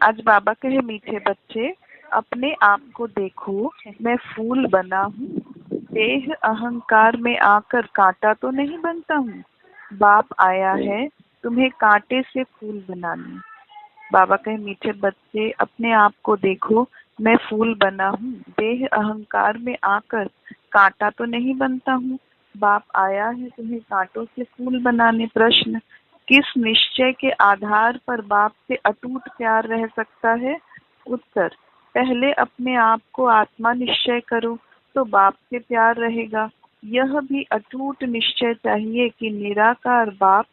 आज बाबा कहे मीठे बच्चे अपने आप को देखो, मैं फूल बना हूँ। देह अहंकार में आकर कांटा तो नहीं बनता हूँ। बाप आया है तुम्हें कांटे से फूल बनाने। बाबा कहे मीठे बच्चे अपने आप को देखो, मैं फूल बना हूँ। देह अहंकार में आकर कांटा तो नहीं बनता हूँ। बाप आया है तुम्हें कांटों से फूल बनाने। प्रश्न, किस निश्चय के आधार पर बाप से अटूट प्यार रह सकता है? उत्तर, पहले अपने आप को आत्मा निश्चय करो तो बाप से प्यार रहेगा। यह भी अटूट निश्चय चाहिए कि निराकार बाप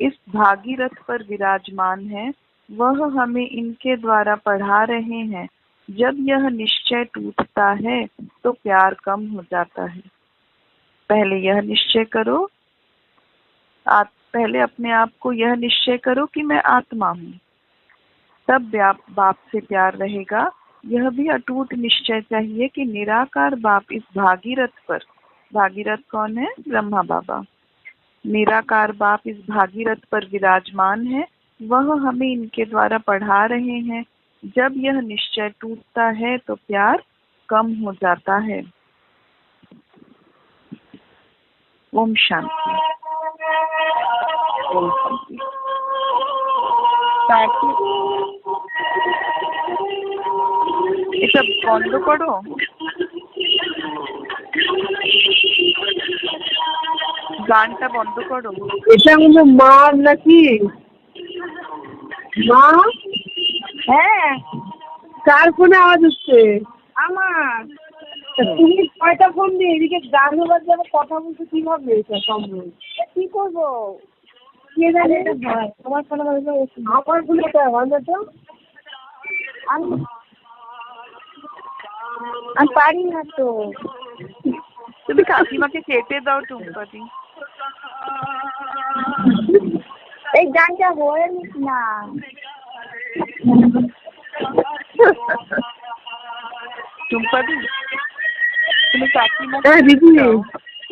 इस भागीरथ पर विराजमान है, वह हमें इनके द्वारा पढ़ा रहे हैं। जब यह निश्चय टूटता है तो प्यार कम हो जाता है। पहले यह निश्चय करो, पहले अपने आप को यह निश्चय करो कि मैं आत्मा हूँ, तब बाप से प्यार रहेगा। यह भी अटूट निश्चय चाहिए कि निराकार बाप इस भागीरथ पर, भागीरथ कौन है? ब्रह्मा बाबा। निराकार बाप इस भागीरथ पर विराजमान है, वह हमें इनके द्वारा पढ़ा रहे हैं। जब यह निश्चय टूटता है तो प्यार कम हो जाता है। ओम शांति। ओम शांति। এটা বন্ধ করো। গানটা বন্ধ করো। এটা আমাদের মার নাকি? মা? হ্যাঁ, কার ফোনে আওয়াজ হচ্ছে? আমার। তুমি কয়টা ফোন দিয়ে এদিকে গান বাজছে, আবার কথা বলতে কিভাবে? এটা সম্ভব? কি করবো? কে জানে এটা হয়? তোমার ফোনে বাজলে আমার ফোনে এটা হয় না তো। আমি পারি না তো। তুমি কাকিমাকে কেটে দাও টুম্পাদি। এই গানটা হয়ে নিস না। টুম্পাদি তুমি কাকিমাকে হ্যাঁ দিদি।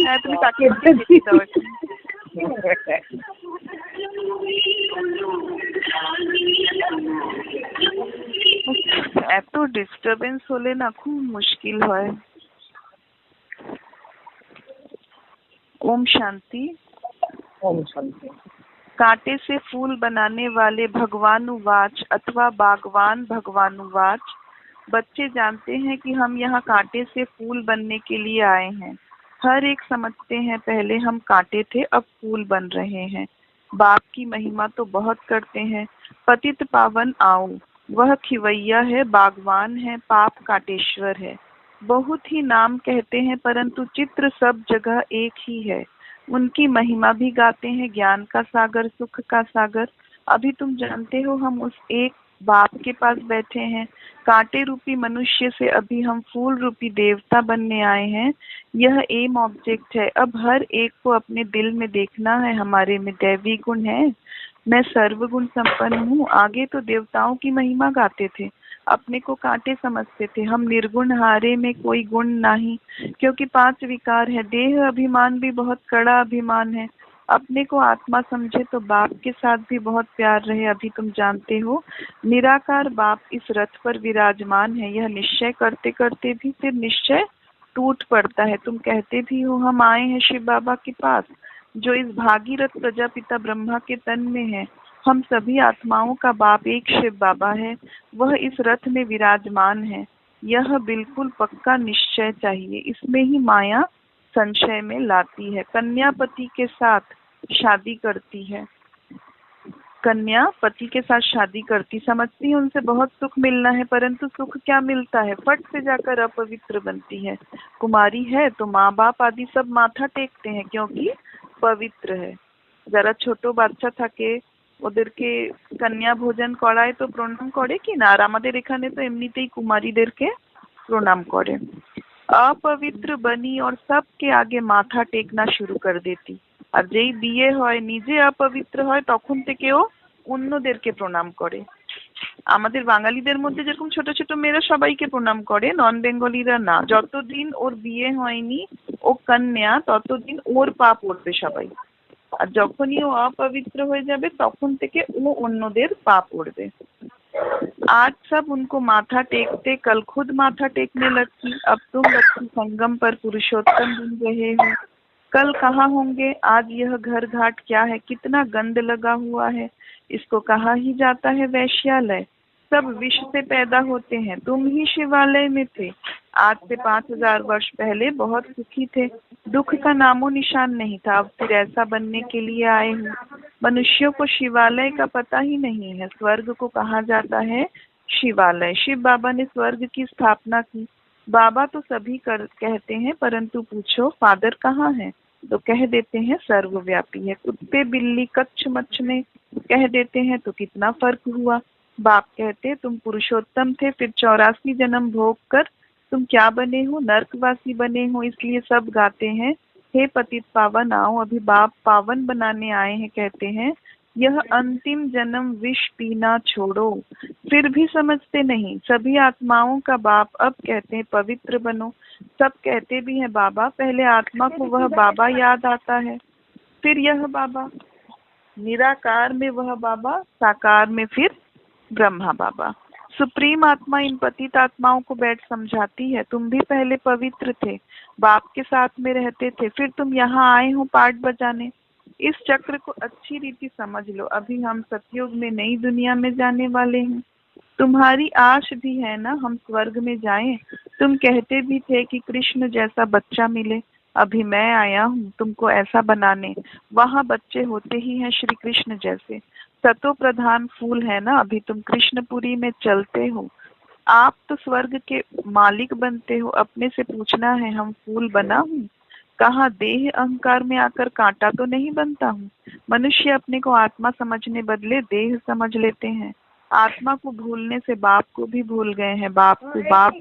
হ্যাঁ তুমি কাকিমাকে কেটে দাও একটু। এত ডিস্টারবেন্স হলে না খুব মুশকিল হয়। ओम शांति। ओम शांति। कांटे से फूल बनाने वाले भगवानुवाच अथवा बागवान भगवानुवाच, बच्चे जानते हैं कि हम यहाँ कांटे से फूल बनने के लिए आए हैं। हर एक समझते हैं पहले हम कांटे थे, अब फूल बन रहे हैं। बाप की महिमा तो बहुत करते हैं। पतित पावन आओ, वह खिवैया है, बागवान है, पाप काटेश्वर है। बहुत ही नाम कहते हैं परंतु चित्र सब जगह एक ही है। उनकी महिमा भी गाते हैं, ज्ञान का सागर, सुख का सागर। अभी तुम जानते हो हम उस एक बाप के पास बैठे हैं। कांटे रूपी मनुष्य से अभी हम फूल रूपी देवता बनने आए हैं। यह एम ऑब्जेक्ट है। अब हर एक को अपने दिल में देखना है, हमारे में दैवी गुण है। मैं सर्वगुण संपन्न हूँ। आगे तो देवताओं की महिमा गाते थे, अपने को कांटे समझते थे। हम निर्गुण हारे में कोई गुण नहीं, क्योंकि 5 विकार है। देह अभिमान भी बहुत कड़ा अभिमान है। अपने को आत्मा समझे तो बाप के साथ भी बहुत प्यार रहे। अभी तुम जानते हो निराकार बाप इस रथ पर विराजमान है। यह निश्चय करते करते भी फिर निश्चय टूट पड़ता है। तुम कहते भी हो हम आए हैं शिव बाबा के पास, जो इस भागीरथ प्रजापिता ब्रह्मा के तन में है। हम सभी आत्माओं का बाप एक शिव बाबा है, वह इस रथ में विराजमान है। यह बिल्कुल पक्का निश्चय चाहिए। इसमें ही माया संशय में लाती है। कन्या पति के साथ शादी करती है, कन्या पति के साथ शादी करती, समझती है उनसे बहुत सुख मिलना है, परंतु सुख क्या मिलता है? फट से जाकर अपवित्र बनती है। कुमारी है तो माँ बाप आदि सब माथा टेकते हैं क्योंकि पवित्र है। যারা ছোট বাচ্চা থাকে ওদেরকে কন্যা ভোজন করায় তো প্রণাম করে কি না, আর আমাদের এখানে তো এমনিতেই কুমারীদেরকে প্রণাম করে। अपवित्र बनी और सबके आगे माथा टेकना शुरू कर देती, আর যেই বিয়ে হয় নিজে अपवित्र হয় তখন থেকেও অন্যদেরকে প্রণাম করে। আমাদের বাঙালিদের মধ্যে যেরকম ছোট ছোট মেয়েরা সবাইকে প্রণাম করে, নন বেঙ্গলিরা না। যতদিন ওর বিয়ে হয়নি, ও কন্যা, ততদিন ওর পা পড়বে সবাই, আর যখনই ও অপবিত্র হয়ে যাবে তখন থেকে ও অন্যদের পা পড়বে। आज सब उनको माथा टेकते, कल खुद माथा टेकने लगती। अब तुम बच्ची संगम पर पुरुषोत्तम बन रहे हो, कल कहाँ होंगे। आज यह घर घाट क्या है, कितना गंद लगा हुआ है, इसको कहा ही जाता है वैश्यालय। सब विष से पैदा होते हैं, तुम ही शिवालय में थे। आज से 5000 वर्ष पहले बहुत सुखी थे, दुख का नामो निशान नहीं था। अब फिर ऐसा बनने के लिए आए हो। मनुष्यों को शिवालय का पता ही नहीं है। स्वर्ग को कहा जाता है शिवालय। शिव बाबा ने स्वर्ग की स्थापना की। बाबा तो सभी कहते हैं, परंतु पूछो फादर कहाँ है, तो कह देते हैं सर्वव्यापी है। कुत्ते बिल्ली कच्छ मच्छ में कह देते हैं, तो कितना फर्क हुआ। बाप कहते तुम पुरुषोत्तम थे, फिर 84 जन्म भोग कर तुम क्या बने हो, नरकवासी बने हो। इसलिए सब गाते हैं हे पतित पावन आओ, अभी बाप पावन बनाने आए हैं। कहते हैं यह अंतिम जन्म विष पीना छोड़ो, फिर भी समझते नहीं। सभी आत्माओं का बाप अब कहते हैं पवित्र बनो। सब कहते भी हैं बाबा, पहले आत्मा को वह बाबा याद आता है, फिर यह बाबा। निराकार में वह बाबा, साकार में फिर ब्रह्मा बाबा। सुप्रीम आत्मा इन पतित आत्माओं को बैठ समझाती है, तुम भी पहले पवित्र थे, बाप के साथ में रहते थे, फिर तुम यहाँ आए हो पाठ बजाने। इस चक्र को अच्छी रीति समझ लो। अभी हम सतयुग में नई दुनिया में जाने वाले हैं। तुम्हारी आश भी है ना हम स्वर्ग में जाएं। तुम कहते भी थे कि कृष्ण जैसा बच्चा मिले, अभी मैं आया हूँ तुमको ऐसा बनाने। वहाँ बच्चे होते ही हैं श्री कृष्ण जैसे, सतो प्रधान फूल है ना। अभी तुम कृष्णपुरी में चलते हो, आप तो स्वर्ग के मालिक बनते हो। अपने से पूछना है हम फूल बना हूँ, कहाँ देह अहंकार में आकर कांटा तो नहीं बनता हूँ। मनुष्य अपने को आत्मा समझने बदले देह समझ लेते हैं। आत्मा को भूलने से बाप को भी भूल गए हैं। बाप को बाप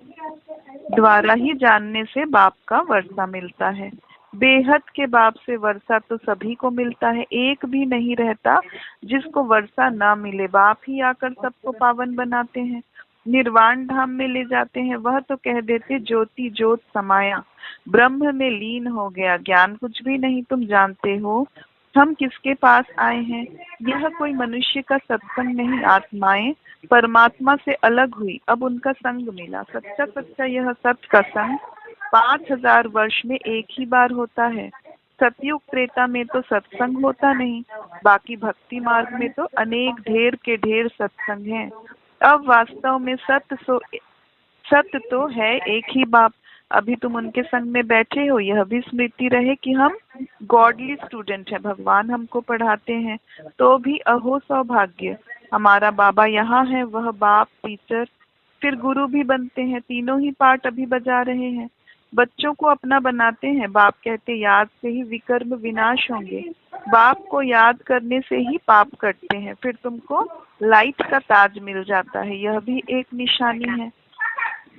द्वारा ही जानने से बाप का वर्षा मिलता है। बेहद के बाप से वर्षा तो सभी को मिलता है, एक भी नहीं रहता जिसको वर्षा ना मिले। बाप ही आकर सबको पावन बनाते हैं, निर्वाण धाम में ले जाते हैं। वह तो कह देते ज्योति ज्योत समाया, ब्रह्म में लीन हो गया। ज्ञान कुछ भी नहीं तुम जानते हो। हम किसके पास आए हैं, यह कोई मनुष्य का सत्संग नहीं। आत्माएं परमात्मा से अलग हुई, अब उनका संग मिला। सच्चा सच्चा यह सत्य का संग 5000 वर्ष में एक ही बार होता है। सतयुग त्रेता में तो सत्संग होता नहीं, बाकी भक्ति मार्ग में तो अनेक ढेर के ढेर सत्संग हैं। अब वास्तव में सत्य तो है एक ही बाप। अभी तुम उनके संग में बैठे हो, यह भी स्मृति रहे कि हम गॉडली स्टूडेंट हैं, भगवान हमको पढ़ाते हैं। तो भी अहो सौभाग्य, हमारा बाबा यहाँ है। वह बाप टीचर फिर गुरु भी बनते हैं, तीनों ही पार्ट अभी बजा रहे हैं। बच्चों को अपना बनाते हैं। बाप कहते याद से ही विकर्म विनाश होंगे। बाप को याद करने से ही पाप कटते हैं, फिर तुमको लाइट का ताज मिल जाता है, यह भी एक निशानी है।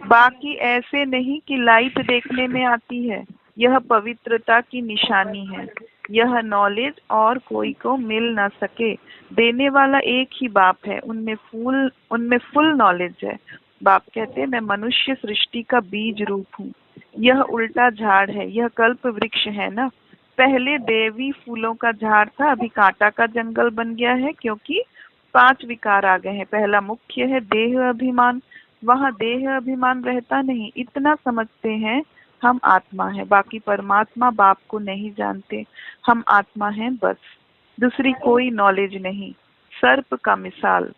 बाकी ऐसे नहीं कि लाइट देखने में आती है, यह पवित्रता की निशानी है। यह नॉलेज और कोई को मिल ना सके, देने वाला एक ही बाप है। उनमें फुल नॉलेज है। बाप कहते हैं मैं मनुष्य सृष्टि का बीज रूप हूँ। यह उल्टा झाड़ है, यह कल्प वृक्ष है ना। पहले देवी फूलों का झाड़ था, अभी कांटा का जंगल बन गया है, क्योंकि 5 विकार आ गए हैं। पहला मुख्य है देह अभिमान, वहाँ देह अभिमान रहता नहीं। इतना समझते हैं हम आत्मा है, बाकी परमात्मा बाप को नहीं जानते। हम आत्मा हैं बस, दूसरी कोई नॉलेज नहीं। सर्प का मिसाल,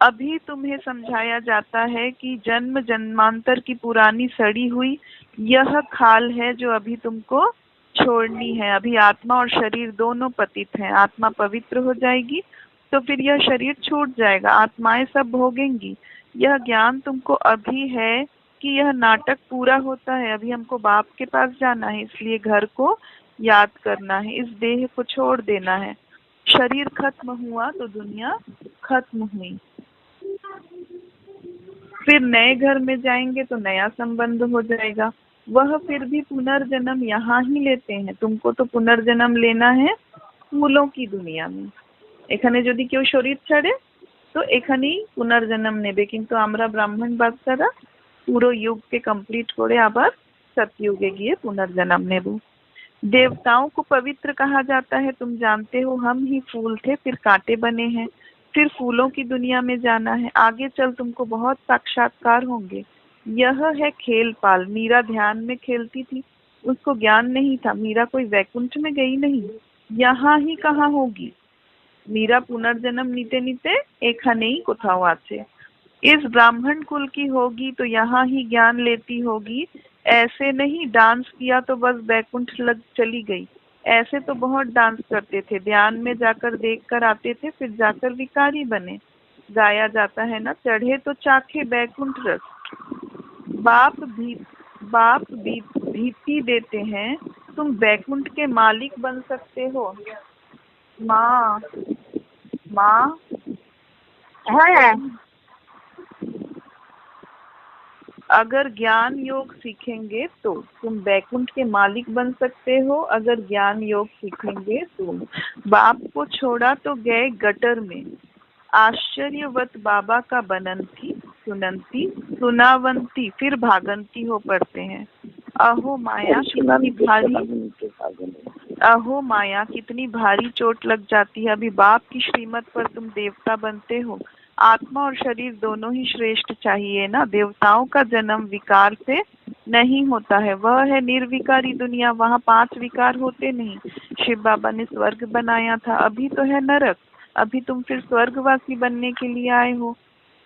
अभी तुम्हें समझाया जाता है कि जन्म जन्मांतर की पुरानी सड़ी हुई यह खाल है जो अभी तुमको छोड़नी है। अभी आत्मा और शरीर दोनों पतित हैं। आत्मा पवित्र हो जाएगी तो फिर यह शरीर छूट जाएगा, आत्माएं सब भोगेंगी। यह ज्ञान तुमको अभी है कि यह नाटक पूरा होता है। अभी हमको बाप के पास जाना है, इसलिए घर को याद करना है, इस देह को छोड़ देना है। शरीर खत्म हुआ तो दुनिया खत्म हुई। फिर नए घर में जाएंगे तो नया संबंध हो जाएगा। वह फिर भी पुनर्जन्म यहाँ ही लेते हैं। तुमको तो पुनर्जन्म लेना है फूलों की दुनिया में। এখানে যদি কেউ শরীর ছাড়ে তো এখানেই পুনর্জন্ম নেবে, কিন্তু আমরা ব্রাহ্মণ বাচ্চারা পুরো युगকে কমপ্লিট করে আবার सतयुगे गए पुनर्जन्म नेब। देवताओं को पवित्र कहा जाता है। तुम जानते हो हम ही फूल थे, फिर कांटे बने हैं, फिर फूलों की दुनिया में जाना है। आगे चल तुमको बहुत साक्षात्कार होंगे। यह है खेल पाल। मीरा ध्यान में खेलती थी, उसको ज्ञान नहीं था। मीरा कोई वैकुंठ में गई नहीं, यहाँ ही कहाँ होगी। मीरा पुनर्जन्म नीते नीते एखानेई कोथाओ आछे। इस ब्राह्मण कुल की होगी तो यहाँ ही ज्ञान लेती होगी। ऐसे नहीं डांस किया तो बस बैकुंठ लग चली गई। ऐसे तो बहुत डांस करते थे, ध्यान में जाकर देख कर आते थे, फिर जाकर विकारी बने। गाया जाता है ना, चढ़े तो चाखे बैकुंठ रस। बाप भीति देते हैं, तुम बैकुंठ के मालिक बन सकते हो। माँ माँ हाँ अगर ज्ञान योग सीखेंगे तो तुम बैकुंठ के मालिक बन सकते हो। अगर ज्ञान योग सीखेंगे तो। बाप को छोड़ा तो गए गटर में। आश्चर्यवत बाबा का बनंती सुनंती सुनावंती फिर भागंती हो पड़ते हैं। अहो माया कितनी भारी चोट लग जाती है। अभी बाप की श्रीमत पर तुम देवता बनते हो। आत्मा और शरीर दोनों ही श्रेष्ठ चाहिए ना। देवताओं का जन्म विकार से नहीं होता है, वह है निर्विकारी दुनिया, वहाँ 5 विकार होते नहीं। शिव बाबा ने स्वर्ग बनाया था, अभी तो है नरक। अभी तुम फिर स्वर्गवासी बनने के लिए आए हो।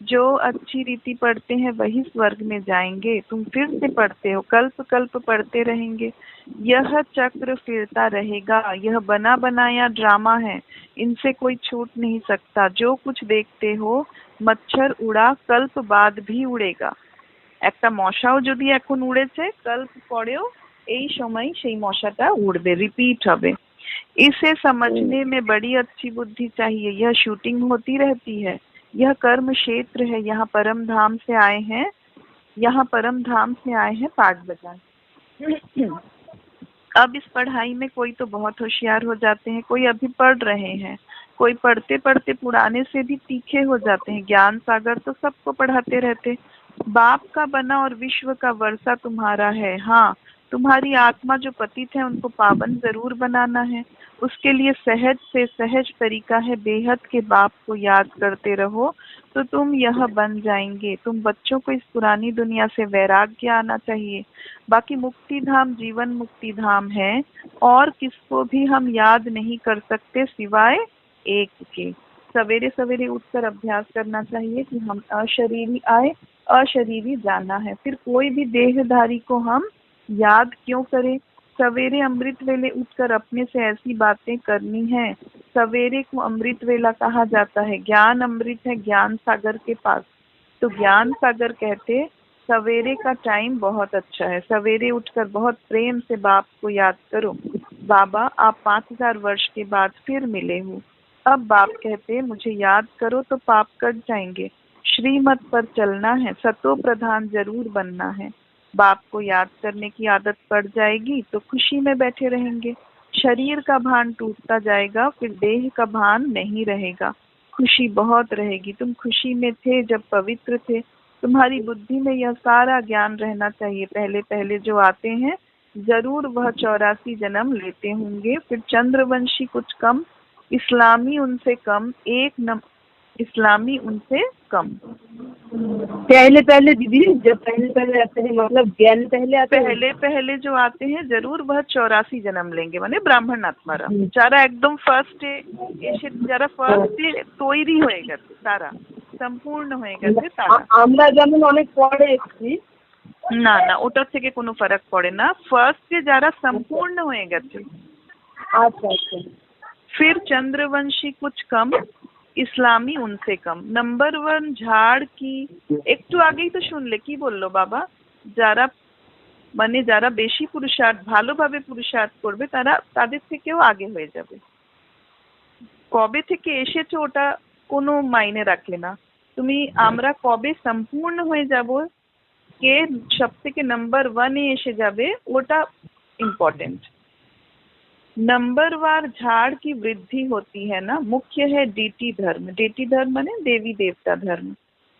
जो अच्छी रीति पढ़ते हैं वही स्वर्ग में जाएंगे। तुम फिर से पढ़ते हो, कल्प कल्प पढ़ते रहेंगे। यह चक्र फिरता रहेगा। यह बना बनाया ड्रामा है, इनसे कोई छूट नहीं सकता। जो कुछ देखते हो, मच्छर उड़ा कल्प बाद भी उड़ेगा। একটা মশাও যদি এখন উড়েছে, কল্প পরেও এই সময় সেই মশাটা উড়বে, रिपीट হবে। इसे समझने में बड़ी अच्छी बुद्धि चाहिए। यह शूटिंग होती रहती है, यह कर्म क्षेत्र है। यहाँ परम धाम से आए हैं, पाठ बजाएं। अब इस पढ़ाई में कोई तो बहुत होशियार हो जाते हैं, कोई अभी पढ़ रहे हैं, कोई पढ़ते पढ़ते पुराने से भी तीखे हो जाते हैं। ज्ञान सागर तो सबको पढ़ाते रहते। बाप का बना और विश्व का वर्षा तुम्हारा है। हाँ, तुम्हारी आत्मा जो पतित है उनको पावन जरूर बनाना है। उसके लिए सहज से सहज तरीका है, बेहद के बाप को याद करते रहो तो तुम यह बन जाएंगे। तुम बच्चों को इस पुरानी दुनिया से वैराग्य आना चाहिए। बाकी मुक्ति धाम जीवन मुक्ति धाम है, और किसको भी हम याद नहीं कर सकते सिवाय एक के। सवेरे सवेरे उठकर अभ्यास करना चाहिए कि हम अशरीरी आए, अशरीरी जाना है। फिर कोई भी देहधारी को हम याद क्यों करें। सवेरे अमृत वेले उठकर अपने से ऐसी बातें करनी है। सवेरे को अमृत वेला कहा जाता है। ज्ञान अमृत है ज्ञान सागर के पास, तो ज्ञान सागर कहते सवेरे का टाइम बहुत अच्छा है। सवेरे उठकर बहुत प्रेम से बाप को याद करो। बाबा आप 5000 वर्ष के बाद फिर मिले हो। अब बाप कहते मुझे याद करो तो पाप कट जाएंगे। श्रीमत पर चलना है, सतो प्रधान जरूर बनना है। बाप को याद करने की आदत पड़ जाएगी तो खुशी में बैठे रहेंगे। शरीर का भान टूटता जाएगा, फिर देह का भान नहीं रहेगा। खुशी बहुत रहेगी। तुम खुशी में थे जब पवित्र थे। तुम्हारी बुद्धि में यह सारा ज्ञान रहना चाहिए। पहले पहले जो आते हैं जरूर वह 84 जन्म लेते होंगे। फिर चंद्रवंशी कुछ कम, इस्लामी उनसे कम, इस्लामी उनसे कम। पहले पहले दीदी, जब पहले पहले आते हैं मतलब ज्ञान पहले आते हैं, पहले पहले जो आते हैं जरूर वह 84 जन्म लेंगे, মানে ব্রাহ্মণ আত্মারা যারা একদম ফার্স্টে এসে যারা ফার্স্টে তৈরি হয়ে গেছে, তারা সম্পূর্ণ হয়ে গেছে তারা। আমরা যেমন অনেক পরে এসেছি, না না ওটার থেকে কোনো ফারাক পড়ে না। ফার্স্টে যারা সম্পূর্ণ হয়ে গেছে। আচ্ছা আচ্ছা। फिर चंद्रवंशी कुछ कम, ইসলামী उनसे कम। नंबर 1 ঝাড় কি একটু আগেই তো শুনলে কি বললো বাবা, যারা মানে যারা বেশি পুরুষার্থ ভালোভাবে পুরুষার্থ করবে তারা তাদের থেকেও আগে হয়ে যাবে। কবে থেকে এসেছো ওটা কোনো মাইনে রাখে না। তুমি আমরা কবে সম্পূর্ণ হয়ে যাব, কে সবথেকে নাম্বার 1 এ এসে যাবে ওটা इम्पोर्टेंट। नंबरवार झाड़ की वृद्धि होती है ना। मुख्य है डीटी धर्म। डीटी धर्म माने देवी देवता धर्म।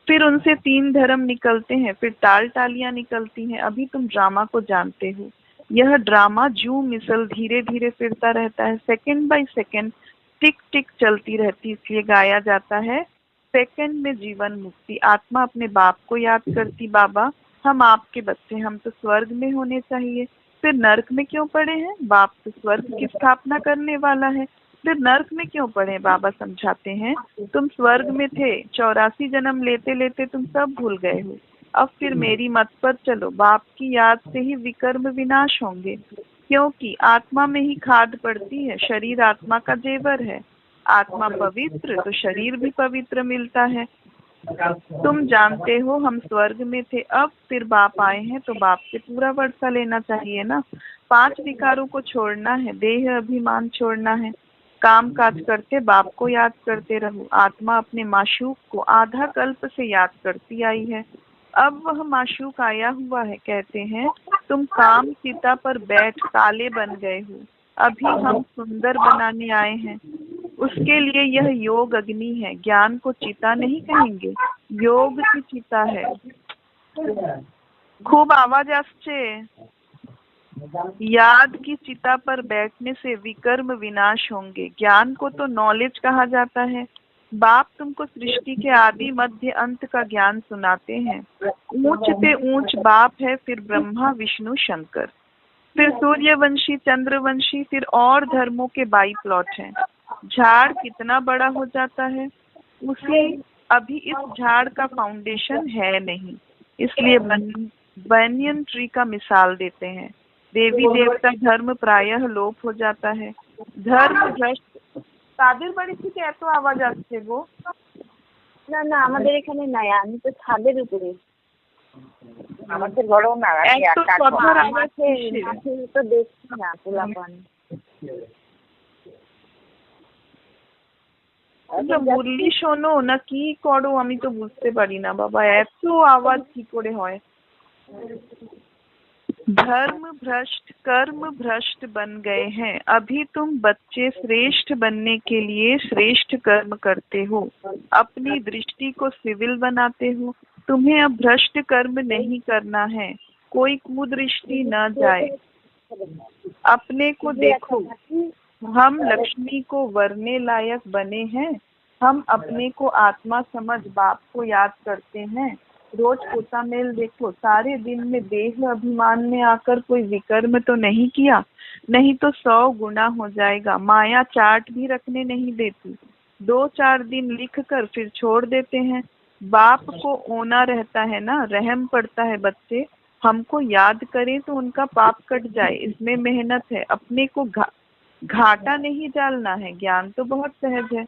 फिर उनसे 3 धर्म निकलते हैं, फिर टाल टालियां निकलती हैं। अभी तुम ड्रामा को जानते हो। यह ड्रामा जू मिसल धीरे धीरे फिरता रहता है। सेकंड बाय सेकंड टिक टिक चलती रहती, इसलिए गाया जाता है सेकंड में जीवन मुक्ति। आत्मा अपने बाप को याद करती, बाबा हम आपके बच्चे, हम तो स्वर्ग में होने चाहिए, फिर नर्क में क्यों पड़े हैं? बाप तो स्वर्ग की स्थापना करने वाला है, फिर नर्क में क्यों पड़े? बाबा समझाते हैं तुम स्वर्ग में थे, 84 जन्म लेते लेते तुम सब भूल गए हो, अब फिर मेरी मत पर चलो। बाप की याद से ही विकर्म विनाश होंगे, क्योंकि आत्मा में ही खाद पड़ती है, शरीर आत्मा का जेवर है। आत्मा पवित्र तो शरीर भी पवित्र मिलता है। तुम जानते हो हम स्वर्ग में थे, अब फिर बाप आए हैं तो बाप से पूरा वर्षा लेना चाहिए ना। 5 विकारों को छोड़ना है, देह अभिमान छोड़ना है, काम काज करते बाप को याद करते रहो। आत्मा अपने माशूक को आधा कल्प से याद करती आई है, अब वह माशूक आया हुआ है। कहते हैं तुम काम चिता पर बैठ काले बन गए हो, अभी हम सुंदर बनाने आए हैं। उसके लिए यह योग अग्नि है, ज्ञान को चिता नहीं कहेंगे, योग की चिता है। खूब आवाज आसছে। याद की चिता पर बैठने से विकर्म विनाश होंगे। ज्ञान को तो नॉलेज कहा जाता है। बाप तुमको सृष्टि के आदि मध्य अंत का ज्ञान सुनाते हैं। ऊंच पे ऊंच बाप है, फिर ब्रह्मा विष्णु शंकर, फिर सूर्यवंशी चंद्रवंशी, फिर और धर्मों के बाई प्लॉट हैं। झाड़ कितना बड़ा हो जाता है, उसे अभी इस झाड़ का फाउंडेशन है नहीं, इसलिए बनियन ट्री का मिसाल देते हैं। देवी देवता धर्म प्रायः लोप हो जाता है। धर्म भ्रष्ट তাদের বাড়ি থেকে এত আওয়াজ আসছে গো। না না আমাদের এখানে নাই, আমি তো ছাদের উপরে, আমাদের ঘরেও না। এত কঠোর আওয়াজ তো দেখছি না পোলাপান। মুরলি শোনো না কি করো আমি তো বুঝতে পারি না বাবা, এত আওয়াজ কি করে হয়। धर्म भ्रष्ट कर्म भ्रष्ट बन गए हैं, अभी तुम बच्चे श्रेष्ठ बनने के लिए श्रेष्ठ कर्म करते हो, अपनी दृष्टि को सिविल बनाते हो। तुम्हें अब भ्रष्ट कर्म नहीं करना है, कोई कुदृष्टि न जाए। अपने को देखो, हम लक्ष्मी को वरने लायक बने हैं। हम अपने को आत्मा समझ बाप को याद करते हैं। रोज पोता मेल देखो, सारे दिन में देह अभिमान में आकर कोई विकर्म तो नहीं किया, नहीं तो 100 गुना हो जाएगा। माया चार्ट भी रखने नहीं देती, 2-4 दिन लिख कर फिर छोड़ देते हैं। बाप को ओना रहता है ना, रहम पड़ता है बच्चे, हमको याद करें तो उनका पाप कट जाए, इसमें मेहनत है। अपने को घाटा नहीं डालना है, ज्ञान तो बहुत सहज है।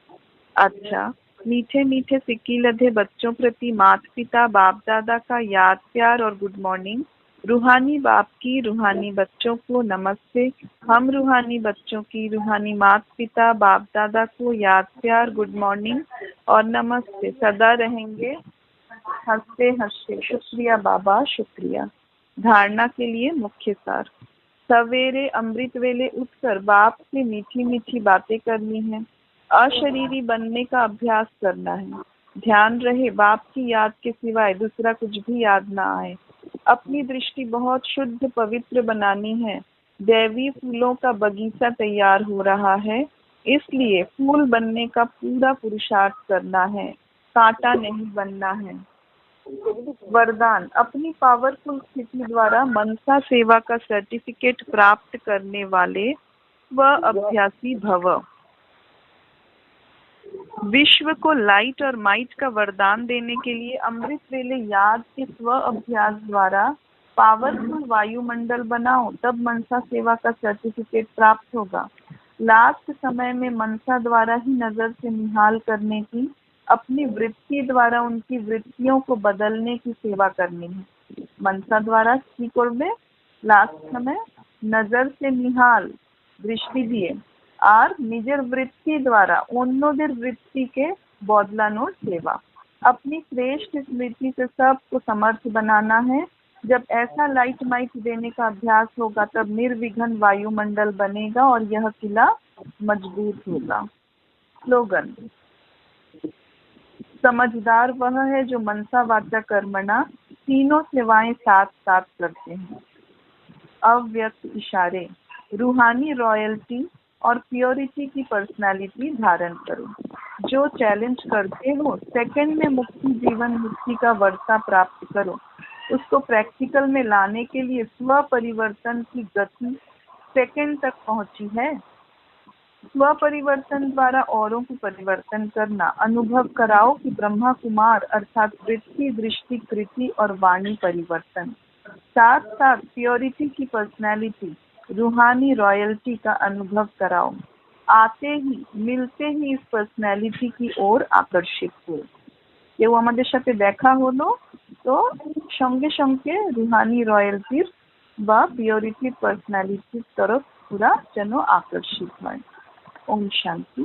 अच्छा, मीठे मीठे सिक्की लधे बच्चों प्रति माता पिता बाप दादा का याद प्यार और गुड मॉर्निंग। रूहानी बाप की रूहानी बच्चों को नमस्ते। हम रूहानी बच्चों की रूहानी माता पिता बाप दादा को याद प्यार गुड मॉर्निंग और नमस्ते सदा रहेंगे हंसते हंसते। शुक्रिया बाबा, शुक्रिया। धारणा के लिए मुख्य सार। सवेरे अमृत वेले उठकर बाप से मीठी मीठी बातें करनी है, अशरीरी बनने का अभ्यास करना है। ध्यान रहे बाप की याद के सिवाय दूसरा कुछ भी याद ना आए। अपनी दृष्टि बहुत शुद्ध पवित्र बनानी है। दैवी फूलों का बगीचा तैयार हो रहा है, इसलिए फूल बनने का पूरा पुरुषार्थ करना है, कांटा नहीं बनना है। वरदान, अपनी पावरफुल स्थिति द्वारा मनसा सेवा का सर्टिफिकेट प्राप्त करने वाले व अभ्यासी भव। विश्व को लाइट और माइट का वरदान देने के लिए अमृत वेले याद के स्व अभ्यास द्वारा पावरफुल वायुमंडल बनाओ, तब मनसा सेवा का सर्टिफिकेट प्राप्त होगा। लास्ट समय में मनसा द्वारा ही नजर से निहाल करने की, अपनी वृत्ति द्वारा उनकी वृत्तियों को बदलने की सेवा करनी है। मनसा द्वारा की करबे लास्ट समय नजर से निहाल दृष्टि दिए আর নিজের वृत्ति द्वारा অন্যদের वृत्ति बदलानोर सेवा। अपनी श्रेष्ठ स्मृति से सबको समर्थ बनाना है। जब ऐसा लाइट माइट देने का अभ्यास होगा तब निर्विघ्न वायुमंडल बनेगा और यह किला मजबूत होगा। स्लोगन, समझदार वह है जो मनसा वाचा कर्मणा तीनों सेवाएं साथ साथ करते हैं। अव्यक्त इशारे, रूहानी रॉयल्टी और प्योरिटी की पर्सनालिटी धारण करो। जो चैलेंज करते हो सेकंड में मुक्ति जीवन मुक्ति का वर्षा प्राप्त करो। उसको प्रैक्टिकल में लाने के लिए स्व परिवर्तन की गति सेकंड तक पहुंची है। स्व परिवर्तन द्वारा औरों को परिवर्तन करना। अनुभव कराओ कि ब्रह्मा कुमार अर्थात वृत्ति दृष्टि कृति और वाणी परिवर्तन। साथ साथ प्योरिटी की पर्सनालिटी रूहानी रॉयल्टी का अनुभव कराओ। आते ही मिलते ही इस पर्सनालिटी की ओर आकर्षित हो। কেউ আমাদের সাথে দেখা হলো তো সঙ্গে সঙ্গে রুহানি রয়্যালটির বা পিওরিটির পার্সোনালিটির তরফ পুরা যেন আকর্ষিত হয়। ওম শান্তি।